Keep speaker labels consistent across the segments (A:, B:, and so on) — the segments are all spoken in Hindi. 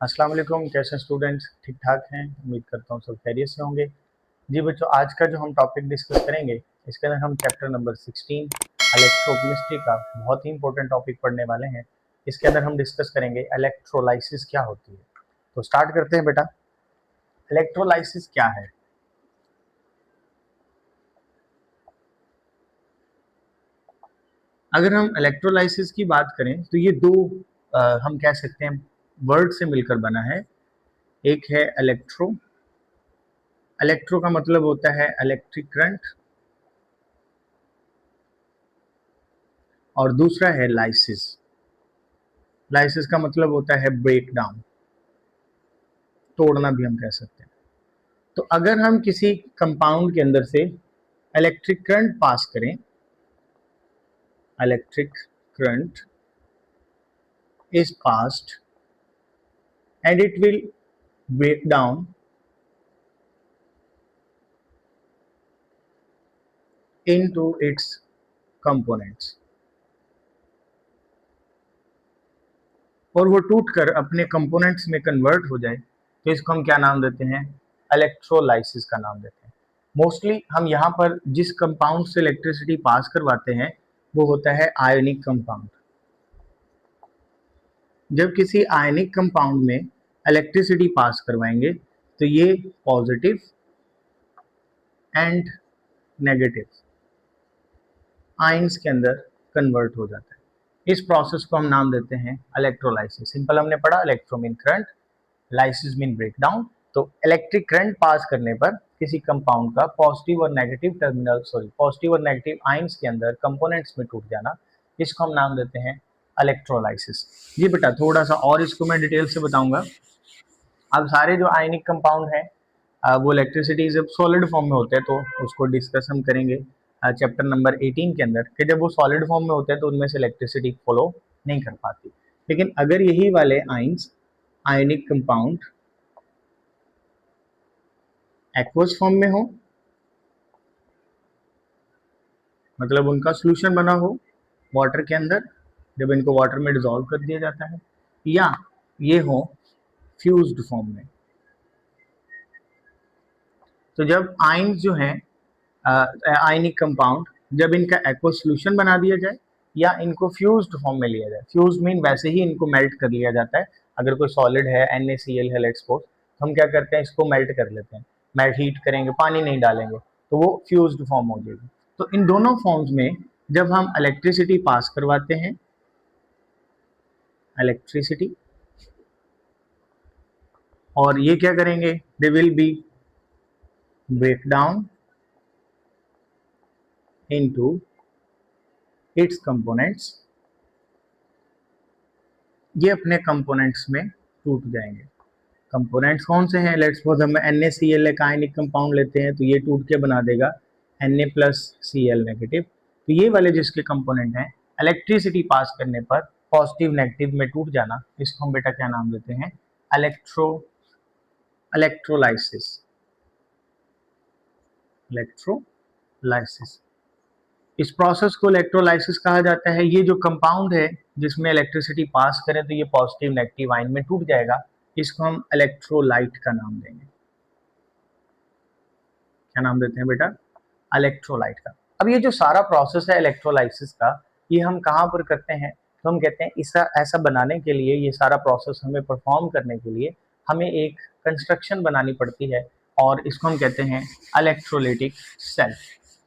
A: अस्सलाम वालेकुम। कैसे स्टूडेंट्स? ठीक ठाक हैं? उम्मीद करता हूँ सब खैरियत से होंगे। जी बच्चों, आज का जो हम टॉपिक डिस्कस करेंगे इसके अंदर हम चैप्टर नंबर 16 इलेक्ट्रोकेमिस्ट्री का बहुत ही इंपॉर्टेंट टॉपिक पढ़ने वाले हैं। इसके अंदर हम डिस्कस करेंगे इलेक्ट्रोलाइसिस क्या होती है। तो स्टार्ट करते हैं बेटा। इलेक्ट्रोलाइसिस क्या है? अगर हम इलेक्ट्रोलाइसिस की बात करें तो ये दो हम कह सकते हैं वर्ड से मिलकर बना है। एक है इलेक्ट्रो। इलेक्ट्रो का मतलब होता है इलेक्ट्रिक करंट और दूसरा है लाइसिस। लाइसिस का मतलब होता है ब्रेक डाउन, तोड़ना भी हम कह सकते हैं। तो अगर हम किसी कंपाउंड के अंदर से इलेक्ट्रिक करंट पास करें, electric current is passed and it will break down into its components और वो टूटकर अपने कंपोनेंट्स में कन्वर्ट हो जाए तो इसको हम क्या नाम देते हैं? इलेक्ट्रोलाइसिस का नाम देते हैं। मोस्टली हम यहाँ पर जिस कंपाउंड से इलेक्ट्रिसिटी पास करवाते हैं वो होता है आयनिक कंपाउंड। जब किसी आयनिक कंपाउंड में इलेक्ट्रिसिटी पास करवाएंगे तो ये पॉजिटिव एंड नेगेटिव आयंस के अंदर कन्वर्ट हो जाता है। इस प्रोसेस को हम नाम देते हैं इलेक्ट्रोलाइसिस। सिंपल हमने पढ़ा, electro mean current, lysis mean breakdown. तो इलेक्ट्रिक करंट पास करने पर किसी कंपाउंड का पॉजिटिव और नेगेटिव आयंस के अंदर कंपोनेंट्स में टूट जाना, इसको हम नाम देते हैं इलेक्ट्रोलाइसिस। जी बेटा, थोड़ा सा और इसको मैं डिटेल से बताऊंगा। अब सारे जो आयनिक कंपाउंड हैं वो इलेक्ट्रिसिटी जब सॉलिड फॉर्म में होते हैं तो उसको डिस्कस हम करेंगे चैप्टर नंबर 18 के अंदर, कि जब वो सॉलिड फॉर्म में होते हैं तो उनमें से इलेक्ट्रिसिटी फ्लो नहीं कर पाती। लेकिन अगर यही वाले ions ionic compound aqueous form में हो, मतलब उनका सॉल्यूशन बना हो वाटर के अंदर, जब इनको वाटर में डिसॉल्व कर दिया जाता है, या ये हो फ्यूज्ड फॉर्म में, तो जब आयंस जो हैं आयनिक कंपाउंड, जब इनका एक्वस सॉल्यूशन बना दिया जाए या इनको फ्यूज्ड फॉर्म में लिया जाए। फ्यूज मीन वैसे ही इनको मेल्ट कर लिया जाता है। अगर कोई सॉलिड है NaCl है लेट्स सपोज, तो हम क्या करते हैं, इसको मेल्ट कर लेते हैं। मेल्ट हीट करेंगे, पानी नहीं डालेंगे तो वो फ्यूज्ड फॉर्म हो जाएगी। तो इन दोनों फॉर्म्स में जब हम इलेक्ट्रिसिटी पास करवाते हैं, इलेक्ट्रिसिटी, और ये क्या करेंगे, they will be break down into its components, ये अपने कंपोनेंट्स में टूट जाएंगे। कंपोनेंट्स कौन से हैं? लेट्स सपोज हम NaCl का आयनिक कंपाउंड लेते हैं तो ये टूट के बना देगा Na+Cl नेगेटिव। तो ये वाले जिसके कंपोनेंट हैं, इलेक्ट्रिसिटी पास करने पर पॉजिटिव नेगेटिव में टूट जाना, इसको हम बेटा क्या नाम देते हैं? इलेक्ट्रोलाइसिस। इलेक्ट्रोलाइसिस, इस प्रोसेस को इलेक्ट्रोलाइसिस कहा जाता है। ये जो कंपाउंड है जिसमें इलेक्ट्रिसिटी पास करें तो ये पॉजिटिव नेगेटिव आयन में टूट जाएगा, इसको हम इलेक्ट्रोलाइट का नाम देंगे। क्या नाम देते हैं बेटा? इलेक्ट्रोलाइट का। अब ये जो सारा प्रोसेस है इलेक्ट्रोलाइसिस का, ये हम कहाँ पर करते हैं? तो हम कहते हैं इसे ऐसा बनाने के लिए, ये सारा प्रोसेस हमें परफॉर्म करने के लिए हमें एक कंस्ट्रक्शन बनानी पड़ती है और इसको हम कहते हैं इलेक्ट्रोलाइटिक सेल।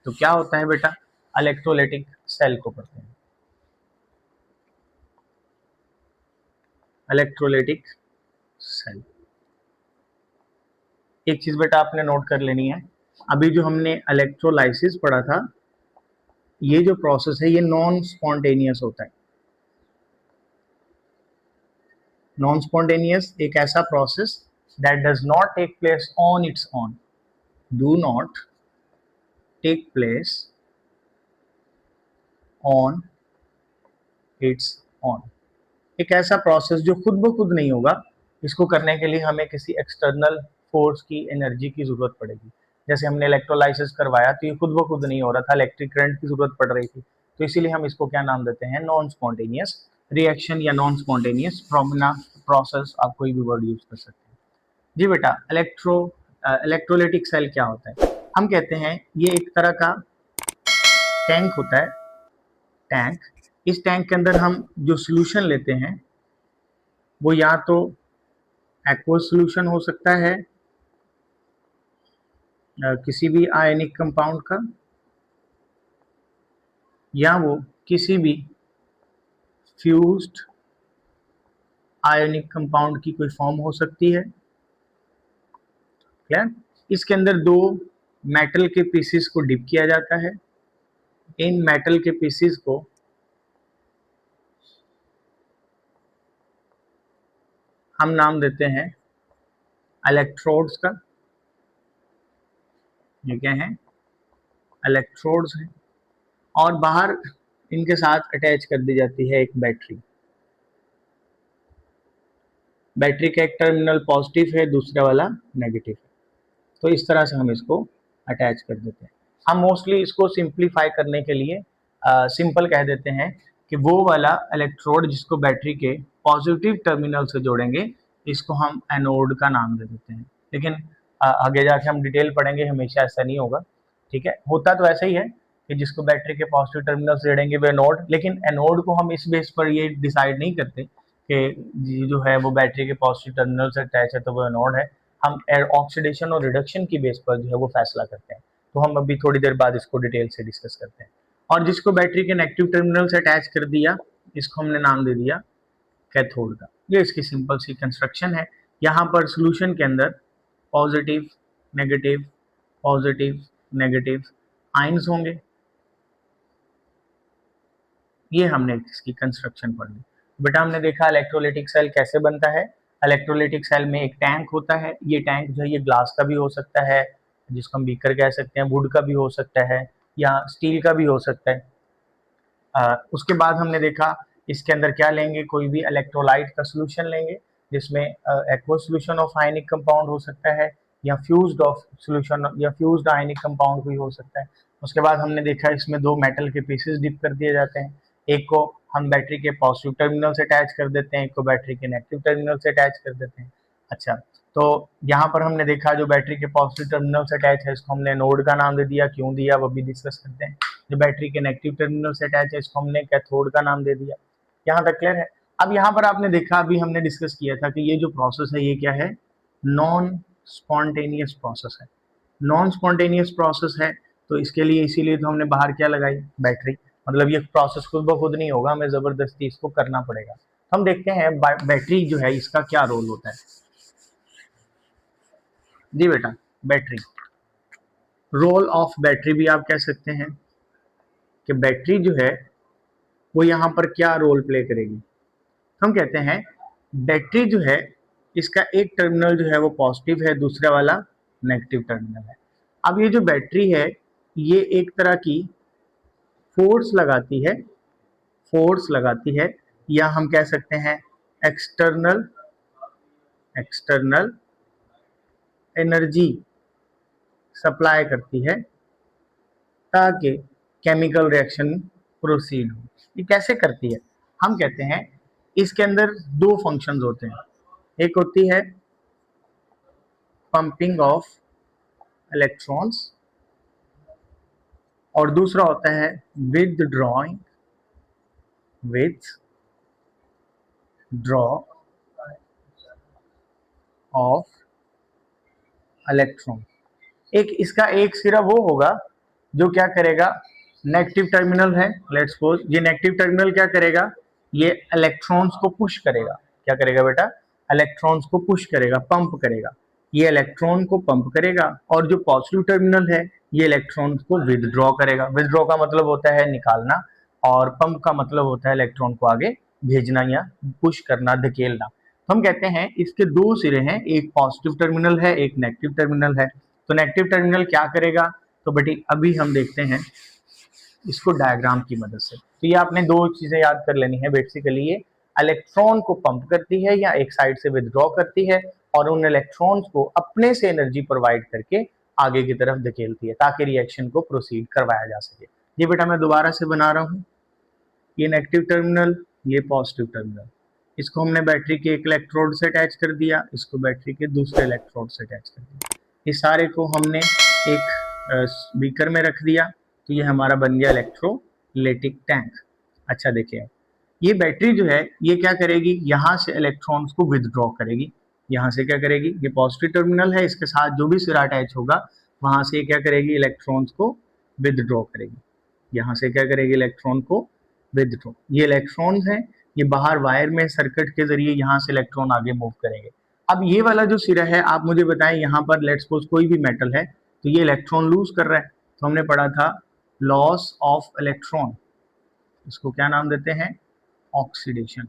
A: तो क्या होता है बेटा? इलेक्ट्रोलाइटिक सेल को पढ़ते हैं, इलेक्ट्रोलाइटिक सेल। एक चीज बेटा आपने नोट कर लेनी है, अभी जो हमने इलेक्ट्रोलाइसिस पढ़ा था, ये जो प्रोसेस है ये नॉन स्पॉन्टेनियस होता है। नॉन स्पॉन्टेनियस एक ऐसा process that does not take place on its own, do not take place on its own. एक ऐसा प्रोसेस जो खुद ब खुद नहीं होगा, इसको करने के लिए हमें किसी एक्सटर्नल फोर्स की, एनर्जी की जरूरत पड़ेगी। जैसे हमने इलेक्ट्रोलाइसिस करवाया तो ये खुद ब खुद नहीं हो रहा था, इलेक्ट्रिक करंट की जरूरत पड़ रही थी। तो इसीलिए हम इसको क्या नाम देते हैं? नॉन स्पॉन्टेनियस रिएक्शन या नॉन स्पॉन्टेनियस प्रोसेस, आप कोई भी वर्ड यूज कर सकते हैं। जी बेटा, इलेक्ट्रोलाइटिक सेल क्या होता है? हम कहते हैं ये एक तरह का टैंक होता है, टैंक। इस टैंक के अंदर हम जो सोल्यूशन लेते हैं वो या तो एक्वस सोल्यूशन हो सकता है किसी भी आयनिक कंपाउंड का, या वो किसी भी फ्यूज्ड आयनिक कंपाउंड की कोई फॉर्म हो सकती है। क्लियर? इसके अंदर दो मेटल के पीसेस को डिप किया जाता है। इन मेटल के पीसेस को हम नाम देते हैं इलेक्ट्रोड्स का। ये क्या है? इलेक्ट्रोड्स हैं। और बाहर इनके साथ अटैच कर दी जाती है एक बैटरी। बैटरी का एक टर्मिनल पॉजिटिव है, दूसरा वाला नेगेटिव है। तो इस तरह से हम इसको अटैच कर देते हैं। हम मोस्टली इसको सिंप्लीफाई करने के लिए सिंपल कह देते हैं कि वो वाला इलेक्ट्रोड जिसको बैटरी के पॉजिटिव टर्मिनल से जोड़ेंगे, इसको हम एनोड का नाम दे देते हैं। लेकिन आगे जाके हम डिटेल पढ़ेंगे, हमेशा ऐसा नहीं होगा। ठीक है, होता तो ऐसा ही है कि जिसको बैटरी के पॉजिटिव टर्मिनल से जोड़ेंगे वो एनोड, लेकिन एनोड को हम इस बेस पर ये डिसाइड नहीं करते कि जो है वो बैटरी के पॉजिटिव टर्मिनल से अटैच है तो वो एनोड है। हम ऑक्सीडेशन और रिडक्शन की बेस पर जो है वो फैसला करते हैं। तो हम अभी थोड़ी देर बाद इसको डिटेल से डिस्कस करते हैं। और जिसको बैटरी के नेगेटिव टर्मिनल से अटैच कर दिया, इसको हमने नाम दे दिया कैथोड का। ये इसकी सिंपल सी कंस्ट्रक्शन है। यहाँ पर सोल्यूशन के अंदर positive negative positive negative ions होंगे। ये हमने इसकी कंस्ट्रक्शन पढ़ ली। बेटा हमने देखा इलेक्ट्रोलाइटिक सेल कैसे बनता है। इलेक्ट्रोलाइटिक सेल में एक टैंक होता है। ये टैंक जो है ये ग्लास का भी हो सकता है, जिसको हम बीकर कह सकते हैं, वुड का भी हो सकता है, या स्टील का भी हो सकता है। उसके बाद हमने देखा इसके अंदर क्या लेंगे, कोई भी इलेक्ट्रोलाइट का सोल्यूशन लेंगे, जिसमें aqueous solution of ionic compound हो सकता है, या फ्यूज्ड ऑफ सोल्यूशन या फ्यूज्ड आयनिक कंपाउंड भी हो सकता है। उसके बाद हमने देखा इसमें दो मेटल के पीसेस डिप कर दिए जाते हैं। एक को हम बैटरी के पॉजिटिव टर्मिनल से अटैच कर देते हैं, एक को बैटरी के नेगेटिव टर्मिनल से अटैच कर देते हैं। अच्छा, तो यहाँ पर हमने देखा जो बैटरी के पॉजिटिव टर्मिनल से अटैच है इसको हमने नोड का नाम दे दिया। क्यों दिया वो भी डिस्कस करते हैं। जो बैटरी के नेगेटिव टर्मिनल से अटैच है इसको हमने कैथोड का नाम दे दिया। यहाँ तक क्लियर है? अब यहाँ पर आपने देखा, अभी हमने डिस्कस किया था कि ये जो प्रोसेस है ये क्या है? नॉन स्पॉन्टेनियस प्रोसेस है। नॉन स्पॉन्टेनियस प्रोसेस है तो इसके लिए इसीलिए तो हमने बाहर क्या लगाई? बैटरी। मतलब ये प्रोसेस खुद ब खुद नहीं होगा, हमें जबरदस्ती इसको करना पड़ेगा। हम देखते हैं बैटरी जो है इसका क्या रोल होता है। जी बेटा, बैटरी, रोल ऑफ बैटरी भी आप कह सकते हैं कि बैटरी जो है वो यहाँ पर क्या रोल प्ले करेगी। हम कहते हैं बैटरी जो है इसका एक टर्मिनल जो है वो पॉजिटिव है, दूसरा वाला नेगेटिव टर्मिनल है। अब ये जो बैटरी है ये एक तरह की फोर्स लगाती है, फोर्स लगाती है, या हम कह सकते हैं एक्सटर्नल एक्सटर्नल एनर्जी सप्लाई करती है ताकि केमिकल रिएक्शन प्रोसीड हो। ये कैसे करती है? हम कहते हैं इसके अंदर दो फंक्शंस होते हैं। एक होती है पंपिंग ऑफ इलेक्ट्रॉन्स और दूसरा होता है विदड्रॉइंग ड्रॉ ऑफ इलेक्ट्रॉन। एक इसका एक सिरा वो होगा जो क्या करेगा, नेगेटिव टर्मिनल है, लेट्स सपोज ये नेगेटिव टर्मिनल क्या करेगा, ये इलेक्ट्रॉन्स को पुश करेगा। क्या करेगा बेटा? इलेक्ट्रॉन्स को पुश करेगा, पंप करेगा। ये इलेक्ट्रॉन को पंप करेगा, और जो पॉजिटिव टर्मिनल है ये इलेक्ट्रॉन्स को विदड्रॉ करेगा। विदड्रॉ का मतलब होता है निकालना, और पंप का मतलब होता है इलेक्ट्रॉन को आगे भेजना या पुश करना, धकेलना। तो हम कहते हैं इसके दो सिरे हैं, एक पॉजिटिव टर्मिनल है, एक नेगेटिव टर्मिनल है। तो नेगेटिव टर्मिनल क्या करेगा? तो बेटी अभी हम देखते हैं इसको डायग्राम की मदद से। तो ये आपने दो चीजें याद कर लेनी है बेसिकली। ये इलेक्ट्रॉन को पंप करती है या एक साइड से विदड्रॉ करती है, और उन इलेक्ट्रॉन्स को अपने से एनर्जी प्रोवाइड करके आगे की तरफ धकेलती है ताकि रिएक्शन को प्रोसीड करवाया जा सके। ये बेटा मैं दोबारा से बना रहा हूँ, ये नेगेटिव टर्मिनल, ये पॉजिटिव टर्मिनल। इसको हमने बैटरी के एक इलेक्ट्रोड से अटैच कर दिया, इसको बैटरी के दूसरे इलेक्ट्रोड से अटैच कर दिया। इस सारे को हमने एक बीकर में रख दिया, तो ये हमारा बन गया इलेक्ट्रोलाइटिक टैंक। अच्छा देखिए, ये बैटरी जो है ये क्या करेगी, यहाँ से इलेक्ट्रॉन्स को विदड्रॉ करेगी। यहाँ से क्या करेगी, ये पॉजिटिव टर्मिनल है, इसके साथ जो भी सिरा अटैच होगा वहां से क्या करेगी, इलेक्ट्रॉन्स को विदड्रॉ करेगी। यहाँ से क्या करेगी, इलेक्ट्रॉन को विदड्रॉ। ये इलेक्ट्रॉन्स हैं, ये बाहर वायर में सर्किट के जरिए यहाँ से इलेक्ट्रॉन आगे मूव करेंगे। अब ये वाला जो सिरा है, आप मुझे बताएं, यहाँ पर लेट्स सपोज कोई भी मेटल है तो ये इलेक्ट्रॉन लूज कर रहा है, तो हमने पढ़ा था लॉस ऑफ इलेक्ट्रॉन, इसको क्या नाम देते हैं, ऑक्सीडेशन।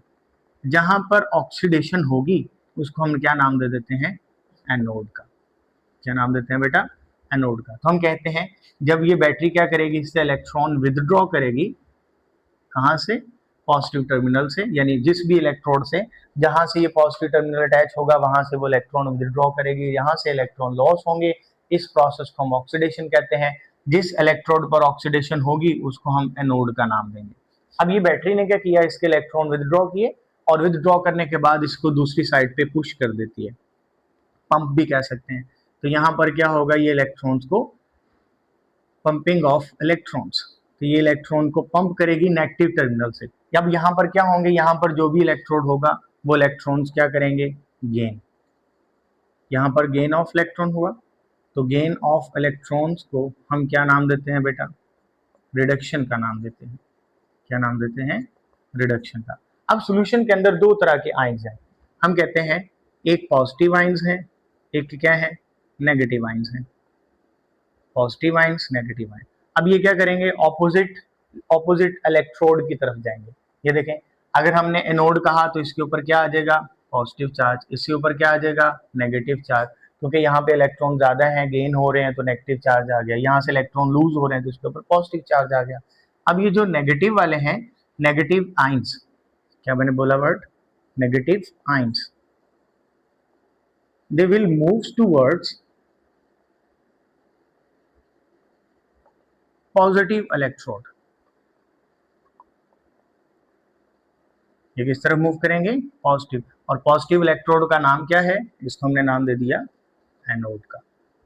A: जहां पर ऑक्सीडेशन होगी उसको हम क्या नाम दे देते हैं, एनोड का। क्या नाम देते हैं बेटा, एनोड का। तो हम कहते हैं जब ये बैटरी क्या करेगी, इससे इलेक्ट्रॉन विदड्रॉ करेगी, कहां से, पॉजिटिव टर्मिनल से, यानी जिस भी इलेक्ट्रोड से जहां से ये पॉजिटिव टर्मिनल अटैच होगा वहां से वो इलेक्ट्रॉन विदड्रॉ करेगी, यहाँ से इलेक्ट्रॉन लॉस होंगे। इस प्रोसेस को हम ऑक्सीडेशन कहते हैं। जिस इलेक्ट्रोड पर ऑक्सीडेशन होगी उसको हम एनोड का नाम देंगे। अब ये बैटरी ने क्या किया, इसके इलेक्ट्रॉन विदड्रॉ किए, और विदड्रॉ करने के बाद इसको दूसरी साइड पे पुश कर देती है, पंप भी कह सकते हैं। तो यहाँ पर क्या होगा, ये इलेक्ट्रॉन्स को पंपिंग ऑफ इलेक्ट्रॉन्स, तो ये इलेक्ट्रॉन को पंप करेगी नेगेटिव टर्मिनल से। अब यहाँ पर क्या होंगे, यहाँ पर जो भी इलेक्ट्रोड होगा वो इलेक्ट्रॉन्स क्या करेंगे, गेन। यहाँ पर गेन ऑफ इलेक्ट्रॉन हुआ, तो गेन ऑफ इलेक्ट्रॉन्स को हम क्या नाम देते हैं बेटा, रिडक्शन का नाम देते हैं। क्या नाम देते हैं, रिडक्शन का। अब सॉल्यूशन के अंदर दो तरह के आयंस हैं, हम कहते हैं एक पॉजिटिव आयंस है, एक क्या है, नेगेटिव आयंस है। Positive ions, negative ions. अब ये क्या करेंगे, ऑपोजिट इलेक्ट्रोड की तरफ जाएंगे। ये देखें, अगर हमने एनोड कहा तो इसके ऊपर क्या आ जाएगा, पॉजिटिव चार्ज, इसके ऊपर क्या आ जाएगा, नेगेटिव चार्ज, क्योंकि यहाँ पे इलेक्ट्रॉन ज्यादा हैं, गेन हो रहे हैं, तो नेगेटिव चार्ज आ गया। यहाँ से इलेक्ट्रॉन लूज हो रहे हैं तो इसके ऊपर पॉजिटिव चार्ज आ गया। अब ये जो नेगेटिव वाले हैं, नेगेटिव आयंस, क्या मैंने बोला word, negative ions, they will move towards positive electrode. ये किस तरफ मूव करेंगे, पॉजिटिव। और पॉजिटिव इलेक्ट्रोड का नाम क्या है, इसको हमने नाम दे दिया एनोड का।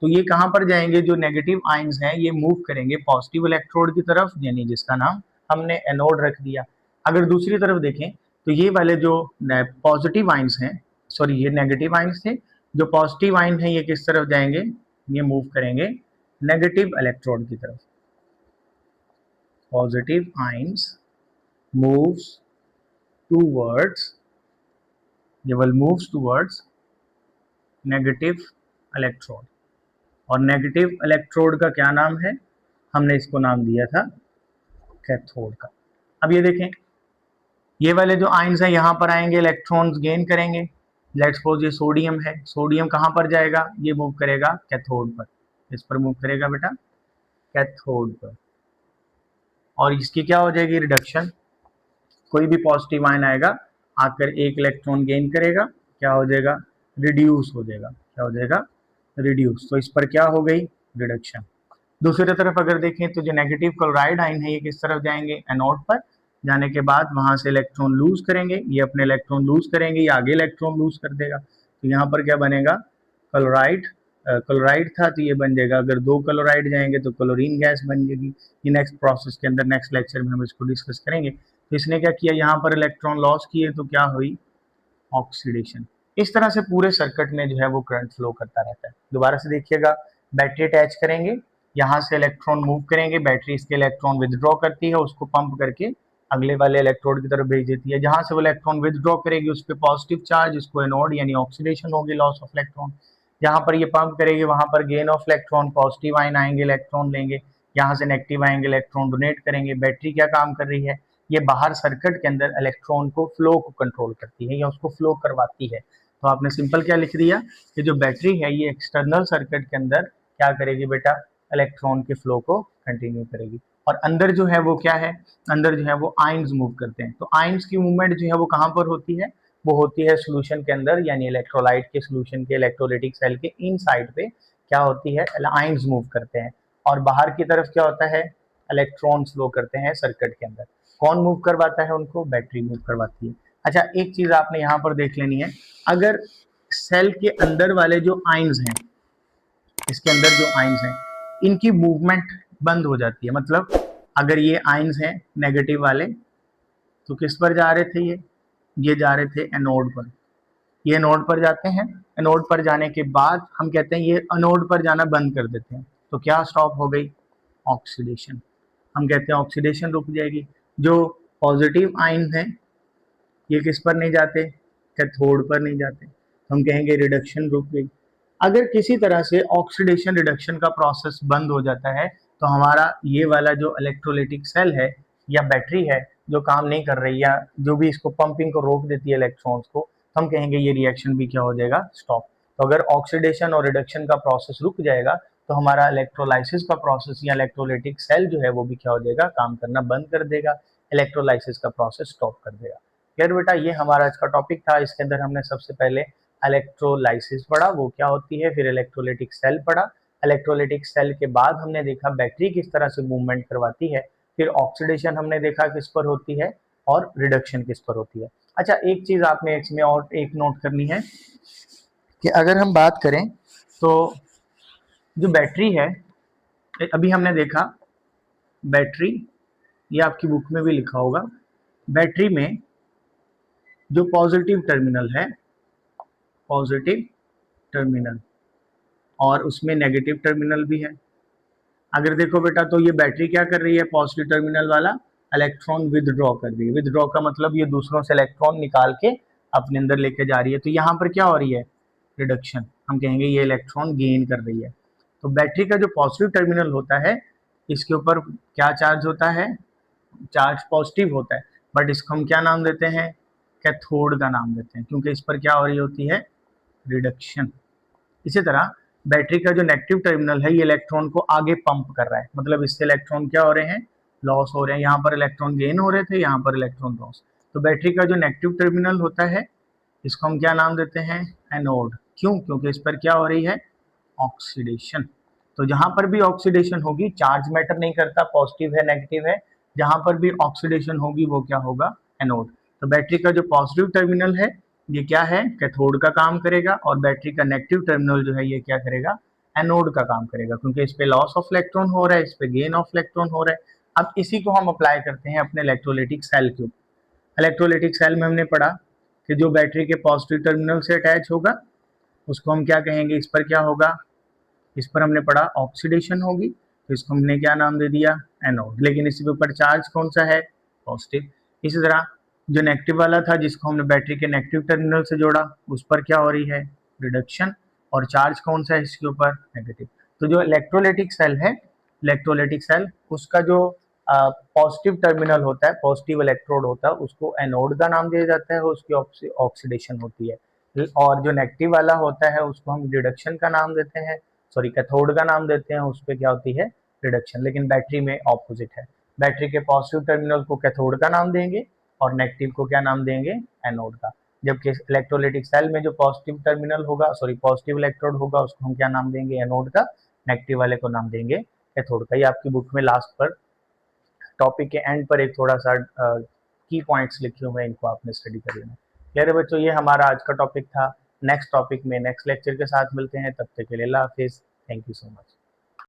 A: तो ये कहां पर जाएंगे, जो नेगेटिव आयंस हैं ये मूव करेंगे पॉजिटिव इलेक्ट्रोड की तरफ, यानी जिसका नाम हमने एनोड रख दिया। अगर दूसरी तरफ देखें तो ये वाले जो पॉजिटिव आयंस हैं, सॉरी ये नेगेटिव आयंस थे, जो पॉजिटिव आयन है ये किस तरफ जाएंगे, ये मूव करेंगे नेगेटिव इलेक्ट्रोड की तरफ। पॉजिटिव आयंस मूव्स टूवर्ड्स, ये will moves towards negative electrode. और नेगेटिव इलेक्ट्रोड का क्या नाम है, हमने इसको नाम दिया था कैथोड का। अब ये देखें, ये वाले जो आयंस हैं यहाँ पर आएंगे, इलेक्ट्रॉन्स गेन करेंगे। लेट्स सपोज ये सोडियम है, सोडियम कहाँ पर जाएगा, ये मूव करेगा कैथोड पर, इस पर मूव करेगा बेटा, कैथोड पर। और इसकी क्या हो जाएगी, रिडक्शन। कोई भी पॉजिटिव आयन आएगा, आकर एक इलेक्ट्रॉन गेन करेगा, क्या हो जाएगा, रिड्यूस हो जाएगा। क्या हो जाएगा, रिड्यूस। तो इस पर क्या हो गई, रिडक्शन। दूसरी तरफ अगर देखें तो जो नेगेटिव क्लोराइड आयन है ये किस तरफ जाएंगे, एनोड पर। जाने के बाद वहां से इलेक्ट्रॉन लूज करेंगे, ये अपने इलेक्ट्रॉन लूज करेंगे, ये आगे इलेक्ट्रॉन लूज कर देगा। तो यहाँ पर क्या बनेगा, क्लोराइड, क्लोराइड था तो ये बन जाएगा, अगर दो क्लोराइड जाएंगे तो क्लोरीन गैस बन जाएगी। ये नेक्स्ट प्रोसेस के अंदर, नेक्स्ट लेक्चर में हम इसको डिस्कस करेंगे। तो इसने क्या किया, यहाँ पर इलेक्ट्रॉन लॉस किए तो क्या हुई, ऑक्सीडेशन। इस तरह से पूरे सर्किट में जो है वो करंट फ्लो करता रहता है। दोबारा से देखिएगा, बैटरी अटैच करेंगे, यहाँ से इलेक्ट्रॉन मूव करेंगे, बैटरी इसके इलेक्ट्रॉन विदड्रॉ करती है, उसको पंप करके अगले वाले इलेक्ट्रोड की तरफ भेज देती है। जहां से वो इलेक्ट्रॉन विदड्रॉ करेगी उस पर पॉजिटिव चार्ज, उसको एनोड यानी ऑक्सीडेशन होगी, लॉस ऑफ इलेक्ट्रॉन। जहां पर ये पंप करेगी वहां पर gain of electron, positive ion आएंगे, इलेक्ट्रॉन लेंगे, यहाँ से नेगेटिव आएंगे, इलेक्ट्रॉन डोनेट करेंगे। बैटरी क्या काम कर रही है, ये बाहर सर्किट के अंदर इलेक्ट्रॉन को फ्लो को कंट्रोल करती है या उसको फ्लो करवाती है। तो आपने सिंपल क्या लिख दिया कि जो बैटरी है ये एक्सटर्नल सर्किट के अंदर क्या करेगी बेटा, इलेक्ट्रॉन के फ्लो को कंटिन्यू करेगी। और अंदर जो है वो क्या है, अंदर जो है वो आयंस मूव करते हैं। तो आयंस की मूवमेंट जो है वो कहाँ पर होती है, वो होती है सोल्यूशन के अंदर, यानी इलेक्ट्रोलाइट के सोल्यूशन के इलेक्ट्रोलाइटिक सेल के इन साइड पे क्या होती है, आयंस मूव करते हैं। और बाहर की तरफ क्या होता है, इलेक्ट्रॉन्स फ्लो करते हैं सर्किट के अंदर। कौन मूव करवाता है उनको, बैटरी मूव करवाती है। अच्छा, एक चीज आपने यहाँ पर देख लेनी है, अगर सेल के अंदर वाले जो आयंस हैं, इसके अंदर जो आयंस हैं, इनकी मूवमेंट बंद हो जाती है। मतलब अगर ये आयंस हैं नेगेटिव वाले, तो किस पर जा रहे थे ये जा रहे थे एनोड पर। ये एनोड पर जाते हैं, एनोड पर जाने के बाद हम कहते हैं ये एनोड पर जाना बंद कर देते हैं, तो क्या स्टॉप हो गई? ऑक्सीडेशन। हम कहते हैं ऑक्सीडेशन रुक जाएगी। जो पॉजिटिव आयन हैं ये किस पर नहीं जाते? कैथोड पर नहीं जाते, हम कहेंगे रिडक्शन रुक गई। अगर किसी तरह से ऑक्सीडेशन रिडक्शन का प्रोसेस बंद हो जाता है, तो हमारा ये वाला जो इलेक्ट्रोलाइटिक सेल है या बैटरी है जो काम नहीं कर रही, या जो भी इसको पंपिंग को रोक देती है इलेक्ट्रॉन्स को, तो हम कहेंगे ये रिएक्शन भी क्या हो जाएगा? स्टॉप। तो अगर ऑक्सीडेशन और रिडक्शन का प्रोसेस रुक जाएगा, तो हमारा इलेक्ट्रोलाइसिस का प्रोसेस या इलेक्ट्रोलाइटिक सेल जो है वो भी क्या हो जाएगा? काम करना बंद कर देगा, इलेक्ट्रोलाइसिस का प्रोसेस स्टॉप कर देगा। क्लियर बेटा? ये हमारा आज का टॉपिक था। इसके अंदर हमने सबसे पहले इलेक्ट्रोलाइसिस पढ़ा, वो क्या होती है, फिर इलेक्ट्रोलाइटिक सेल पढ़ा। इलेक्ट्रोलाइटिक सेल के बाद हमने देखा बैटरी किस तरह से मूवमेंट करवाती है, फिर ऑक्सीडेशन हमने देखा किस पर होती है, और रिडक्शन किस पर होती है। अच्छा, एक चीज आपने इसमें और एक नोट करनी है कि अगर हम बात करें तो जो बैटरी है, अभी हमने देखा बैटरी, ये आपकी बुक में भी लिखा होगा, बैटरी में जो पॉजिटिव टर्मिनल है, पॉजिटिव टर्मिनल, और उसमें नेगेटिव टर्मिनल भी है। अगर देखो बेटा, तो ये बैटरी क्या कर रही है? पॉजिटिव टर्मिनल वाला इलेक्ट्रॉन विदड्रॉ कर रही है। विदड्रॉ का मतलब ये दूसरों से इलेक्ट्रॉन निकाल के अपने अंदर लेके जा रही है। तो यहाँ पर क्या हो रही है? रिडक्शन। हम कहेंगे ये इलेक्ट्रॉन गेन कर रही है। तो बैटरी का जो पॉजिटिव टर्मिनल होता है, इसके ऊपर क्या चार्ज होता है? चार्ज पॉजिटिव होता है, बट इसको हम क्या नाम देते हैं? कैथोड का नाम देते हैं, क्योंकि इस पर क्या हो रही होती है? रिडक्शन। इसी तरह बैटरी का जो नेगेटिव टर्मिनल है, ये इलेक्ट्रॉन को आगे पंप कर रहा है, मतलब इससे इलेक्ट्रॉन क्या हो रहे हैं? लॉस हो रहे हैं। यहाँ पर इलेक्ट्रॉन गेन हो रहे थे, यहाँ पर इलेक्ट्रॉन लॉस। तो बैटरी का जो नेगेटिव टर्मिनल होता है, इसको हम क्या नाम देते हैं? एनोड। क्यों? क्योंकि इस पर क्या हो रही है? ऑक्सीडेशन। तो जहां पर भी ऑक्सीडेशन होगी, चार्ज मैटर नहीं करता, पॉजिटिव है नेगेटिव है, जहां पर भी ऑक्सीडेशन होगी वो क्या होगा? एनोड। तो बैटरी का जो पॉजिटिव टर्मिनल है ये क्या है? कैथोड का काम करेगा, और बैटरी का नेगेटिव टर्मिनल जो है ये क्या करेगा? एनोड का काम करेगा, क्योंकि इस पे लॉस ऑफ इलेक्ट्रॉन हो रहा है, इस पे गेन ऑफ इलेक्ट्रॉन हो रहा है। अब इसी को हम अप्लाई करते हैं अपने इलेक्ट्रोलाइटिक सेल के ऊपर। इलेक्ट्रोलाइटिक सेल में हमने पढ़ा कि जो बैटरी के पॉजिटिव टर्मिनल से अटैच होगा उसको हम क्या कहेंगे? इस पर क्या होगा? इस पर हमने पढ़ा ऑक्सीडेशन होगी, तो इसको हमने क्या नाम दे दिया? एनोड। लेकिन इसी के ऊपर चार्ज कौन सा है? पॉजिटिव। इसी तरह जो नेगेटिव वाला था, जिसको हमने बैटरी के नेगेटिव टर्मिनल से जोड़ा, उस पर क्या हो रही है? रिडक्शन। और चार्ज कौन सा है इसके ऊपर? नेगेटिव। तो जो इलेक्ट्रोलाइटिक सेल है, इलेक्ट्रोलाइटिक सेल, उसका जो पॉजिटिव टर्मिनल होता है, पॉजिटिव इलेक्ट्रोड होता है, उसको एनोड का नाम दिया जाता है, उसकी ऑक्सीडेशन होती है। और जो नेगेटिव वाला होता है उसको हम रिडक्शन का नाम देते हैं, सॉरी कैथोड का नाम देते हैं, उस पर क्या होती है? रिडक्शन। लेकिन बैटरी में ऑपोजिट है, बैटरी के पॉजिटिव टर्मिनल को कैथोड का नाम देंगे और नेगेटिव को क्या नाम देंगे? एनोड का। जबकि इलेक्ट्रोलाइटिक सेल में जो पॉजिटिव टर्मिनल होगा, सॉरी पॉजिटिव इलेक्ट्रोड होगा, उसको हम क्या नाम देंगे? एनोड का। नेगेटिव वाले को नाम देंगे कैथोड का। ये आपकी बुक में लास्ट पर टॉपिक के एंड पर एक थोड़ा सा की पॉइंट्स लिखे हुए हैं, इनको आपने स्टडी कर लेना। क्लियर है बच्चों? ये हमारा आज का टॉपिक था। नेक्स्ट टॉपिक में नेक्स्ट लेक्चर के साथ मिलते हैं, तब तक के लिए अल्लाह हाफिज। Thank you so much.